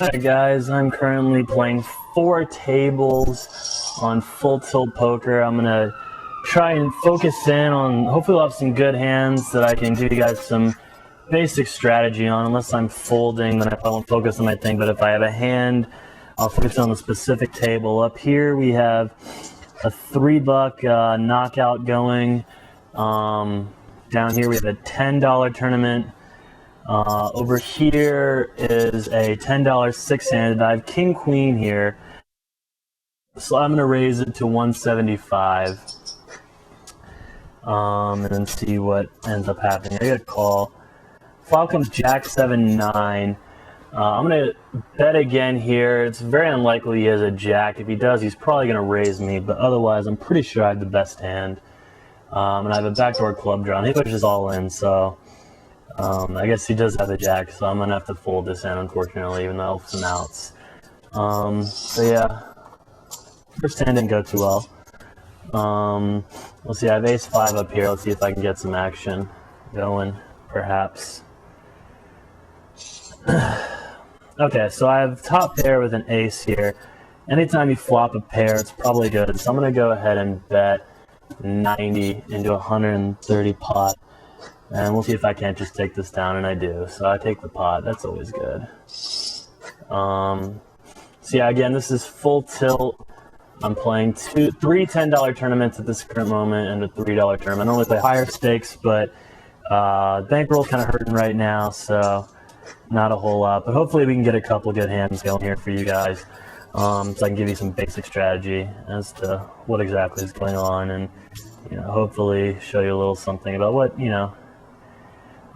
Hi guys, I'm currently playing 4 tables on Full Tilt Poker. I'm gonna try and focus in on, hopefully I'll have some good hands that I can give you guys some basic strategy on. Unless I'm folding, then I won't focus on my thing, but if I have a hand, I'll focus on the specific table. Up here we have a $3 knockout going. Down here we have a $10 tournament. Over here is a $10 six-handed. I have King Queen here, so I'm gonna raise it to 175, and then see what ends up happening. I get a call. Flop comes Jack 7-9. I'm gonna bet again here. It's very unlikely he has a jack. If he does, he's probably gonna raise me, but otherwise, I'm pretty sure I have the best hand. And I have a backdoor club draw. He pushes all in, so. I guess he does have a jack, so I'm going to have to fold this in, unfortunately, even though I have some outs. So yeah, first hand didn't go too well. Let's see, I have ace-5 up here. Let's see if I can get some action going, perhaps. Okay, so I have top pair with an ace here. Anytime you flop a pair, it's probably good. So I'm going to go ahead and bet 90 into 130 pot. And we'll see if I can't just take this down, and I do. So I take the pot. That's always good. So yeah, again, this is full tilt. I'm playing three $10 tournaments at this current moment and a $3 tournament. I normally play higher stakes, but bankroll's kind of hurting right now, so not a whole lot. But hopefully we can get a couple good hands going here for you guys, so I can give you some basic strategy as to what exactly is going on, and hopefully show you a little something about what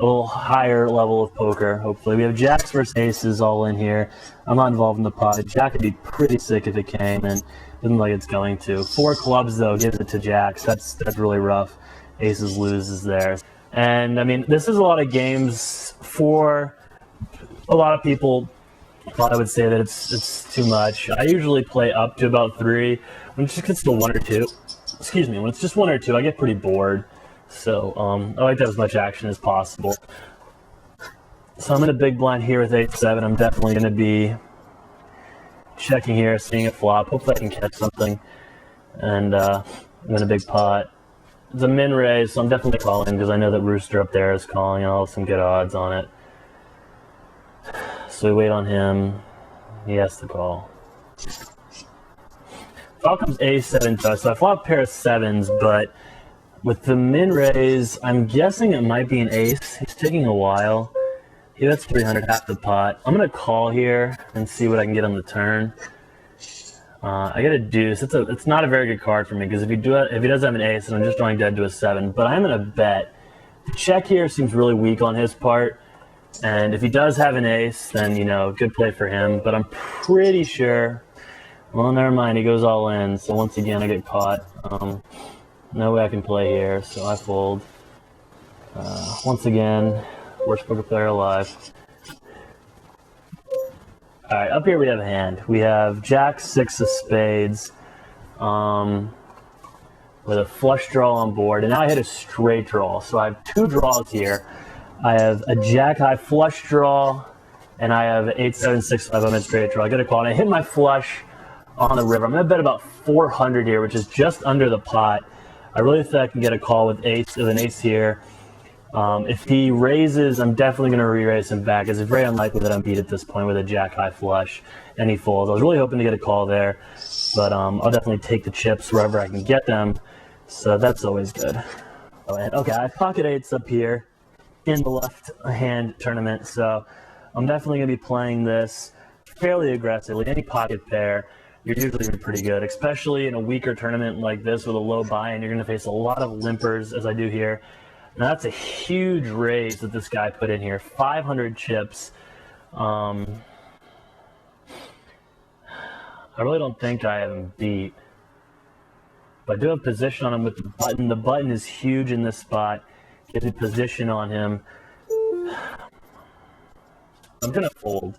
a little higher level of poker, hopefully. We have jacks versus aces all in here. I'm not involved in the pot. A jack would be pretty sick if it came, and doesn't look like it's going to. 4 clubs, though, gives it to jacks. That's really rough. Aces loses there. And, I mean, this is a lot of games for a lot of people. I would say that it's too much. I usually play up to about 3. When it just gets to 1 or 2, excuse me, when it's just 1 or 2, I get pretty bored. So I like to have as much action as possible. So I'm in a big blind here with 8-7. I'm definitely going to be checking here, seeing it flop. Hopefully I can catch something. And I'm in a big pot. It's a min raise, so I'm definitely calling because I know that Rooster up there is calling, and I'll have some good odds on it. So we wait on him. He has to call. Flop comes A7 to us. So I flop a pair of 7s, but with the min raise, I'm guessing it might be an ace. He's taking a while. He bets 300, half the pot. I'm going to call here and see what I can get on the turn. I get a deuce. It's not a very good card for me because if he does have an ace, then I'm just drawing dead to a 7. But I'm going to bet. The check here seems really weak on his part. And if he does have an ace, then, good play for him. But I'm pretty sure. Well, never mind. He goes all in. So once again, I get caught. No way I can play here, so I fold. Once again, worst poker player alive. Alright, up here we have a hand. We have Jack 6 of spades with a flush draw on board, and now I hit a straight draw. So I have 2 draws here. I have a Jack high flush draw, and I have 8-7, 6-5 on a straight draw. I get a call, and I hit my flush on the river. I'm going to bet about 400 here, which is just under the pot. I really think I can get a call with an ace here. If he raises, I'm definitely going to re-raise him back. It's very unlikely that I'm beat at this point with a jack-high flush, and he folds. I was really hoping to get a call there, but I'll definitely take the chips wherever I can get them, so that's always good. Okay, I have pocket 8s up here in the left hand tournament, so I'm definitely going to be playing this fairly aggressively. Any pocket pair, you're usually pretty good, especially in a weaker tournament like this with a low buy-in. You're going to face a lot of limpers, as I do here. Now, that's a huge raise that this guy put in here. 500 chips. I really don't think I have him beat. But I do have position on him with the button. The button is huge in this spot. Gives me position on him. I'm going to fold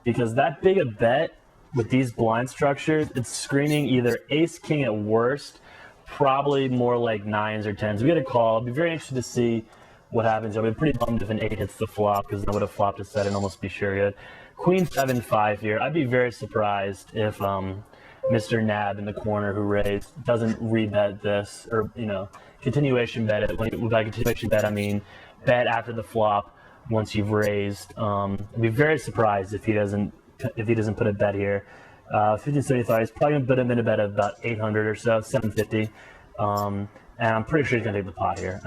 because that big a bet with these blind structures, it's screaming either ace-king at worst, probably more like 9s or 10s. We get a call. I'll be very interested to see what happens. I'll be pretty bummed if an 8 hits the flop because I would have flopped a set and almost be sure he had Queen 7-5 here. I'd be very surprised if Mr. Nab in the corner who raised doesn't rebet this, or continuation bet it. By continuation bet, I mean bet after the flop once you've raised. I'd be very surprised if he doesn't put a bet here. 1575. He's probably gonna put him in a bet of about 800 or so, 750. And I'm pretty sure he's gonna take the pot here.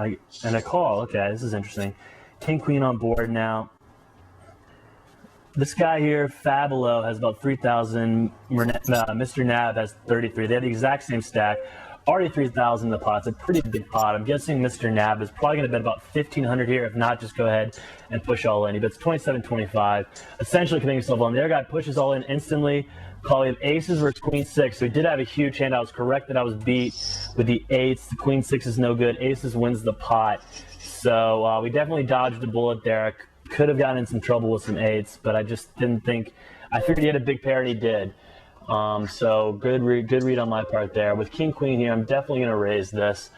And a call. Okay, this is interesting. King Queen on board now. This guy here, Fabolo, has about 3,000. Mr. Nab has 33. They have the exact same stack. Already 3,000 in the pot. It's a pretty big pot. I'm guessing Mr. Nab is probably going to bet about 1,500 here. If not, just go ahead and push all in. He bets 27.25, essentially committing himself on. The other guy pushes all in instantly. Call. We have aces versus queen six. So he did have a huge hand. I was correct that I was beat with the eights. The queen six is no good. Aces wins the pot. So we definitely dodged a bullet there. Could have gotten in some trouble with some eights, but I just didn't think. I figured he had a big pair, and he did. So good read on my part there. With king queen here, I'm definitely going to raise this,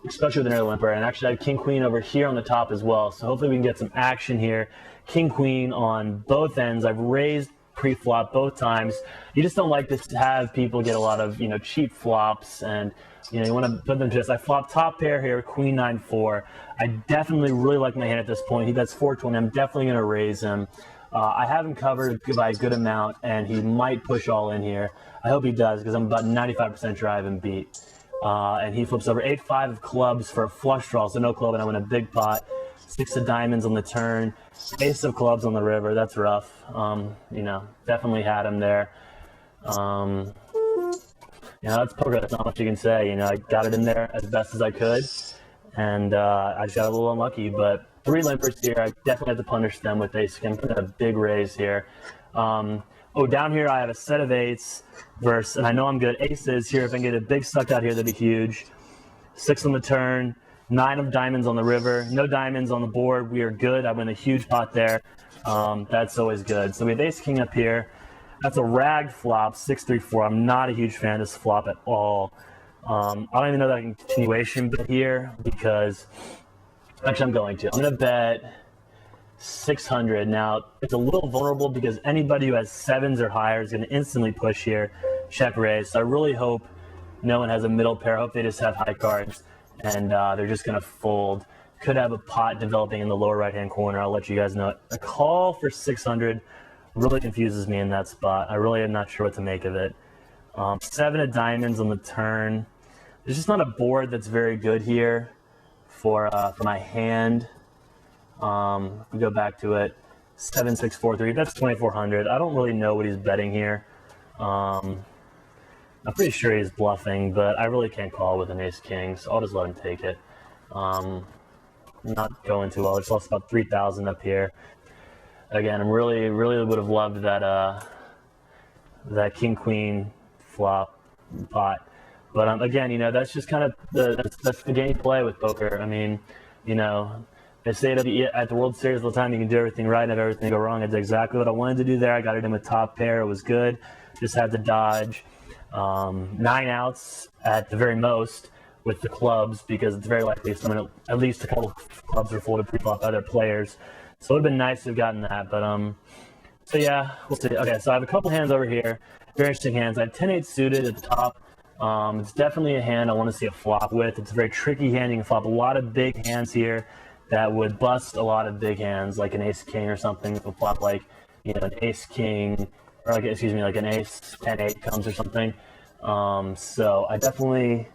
especially with another limper. And actually, I have king queen over here on the top as well. So hopefully we can get some action here. King queen on both ends. I've raised pre-flop both times. You just don't like to have people get a lot of cheap flops, and you want to put them to this. I flop top pair here, queen 9-4. I definitely really like my hand at this point. He bets 420. I'm definitely going to raise him. I have him covered by a good amount, and he might push all in here. I hope he does, because I'm about 95% sure I have him beat. And he flips over 8-5 of clubs for a flush draw, so no club, and I win a big pot. 6 of diamonds on the turn, ace of clubs on the river. That's rough. Definitely had him there. That's poker. That's not much you can say. I got it in there as best as I could, and I just got a little unlucky. But 3 limpers here. I definitely have to punish them with ace king. Put a big raise here. Down here I have a set of eights versus, and I know I'm good. Aces here. If I can get a big suck out here, that'd be huge. 6 on the turn. 9 of diamonds on the river. No diamonds on the board. We are good. I win a huge pot there. That's always good. So we have ace king up here. That's a rag flop, 6-3-4. I'm not a huge fan of this flop at all. I don't even know that I can continuation bet here, because actually I'm going to. I'm going to bet 600. Now, it's a little vulnerable because anybody who has 7s or higher is going to instantly push here, check raise. So I really hope no one has a middle pair. I hope they just have high cards, and they're just going to fold. Could have a pot developing in the lower right-hand corner. I'll let you guys know. A call for 600 really confuses me in that spot. I really am not sure what to make of it. 7 of diamonds on the turn. There's just not a board that's very good here for my hand. If we go back to it, 7-6-4-3. That's 2,400. I don't really know what he's betting here. I'm pretty sure he's bluffing, but I really can't call with an ace king, so I'll just let him take it. Not going too well. I just lost about 3,000 up here. Again, I'm really would have loved that king queen flop pot, but again, that's just kind of that's the game you play with poker. I mean, they say at the World Series all the time, you can do everything right and have everything go wrong. It's exactly what I wanted to do there. I got it in with top pair. It was good. Just had to dodge 9 outs at the very most with the clubs, because it's very likely someone, at least a couple of clubs are folded pre-flop by other players. So it would have been nice to have gotten that, but so yeah, we'll see. Okay, so I have a couple hands over here, very interesting hands. I have 10-8 suited at the top. It's definitely a hand I want to see a flop with. It's a very tricky hand. You can flop a lot of big hands here that would bust a lot of big hands, like an ace king or something. You can flop like an ace king, or like an ace 10-8 comes or something. So I definitely.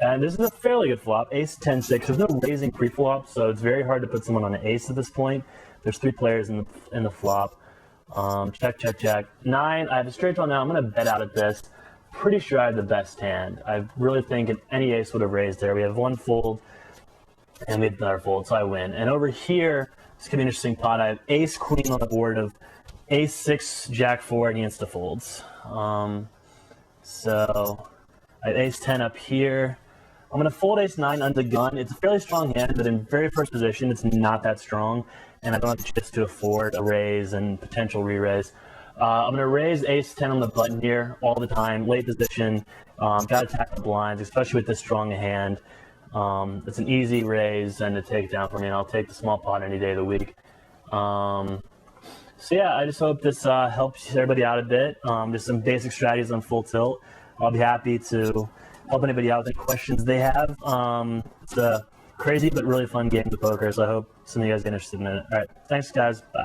And this is a fairly good flop, ace 10-6. There's no raising pre-flop, so it's very hard to put someone on an ace at this point. There's 3 players in the flop. Check. 9, I have a straight draw now. I'm going to bet out at this. Pretty sure I have the best hand. I really think any ace would have raised there. We have 1 fold, and we have another fold, so I win. And over here, this could be an interesting pot. I have ace queen on the board of ace 6, jack 4, and he insta-folds. So I have ace 10 up here. I'm going to fold ace 9 under the gun. It's a fairly strong hand, but in very first position, it's not that strong, and I don't have the chips to afford a raise and potential re-raise. I'm going to raise ace 10 on the button here all the time, late position. Got to attack the blinds, especially with this strong a hand. It's an easy raise and a takedown for me, and I'll take the small pot any day of the week. So yeah, I just hope this helps everybody out a bit. Just some basic strategies on full tilt. I'll be happy to help anybody out with any questions they have. It's a crazy but really fun game of poker, so I hope some of you guys get interested in it. All right, thanks guys. Bye.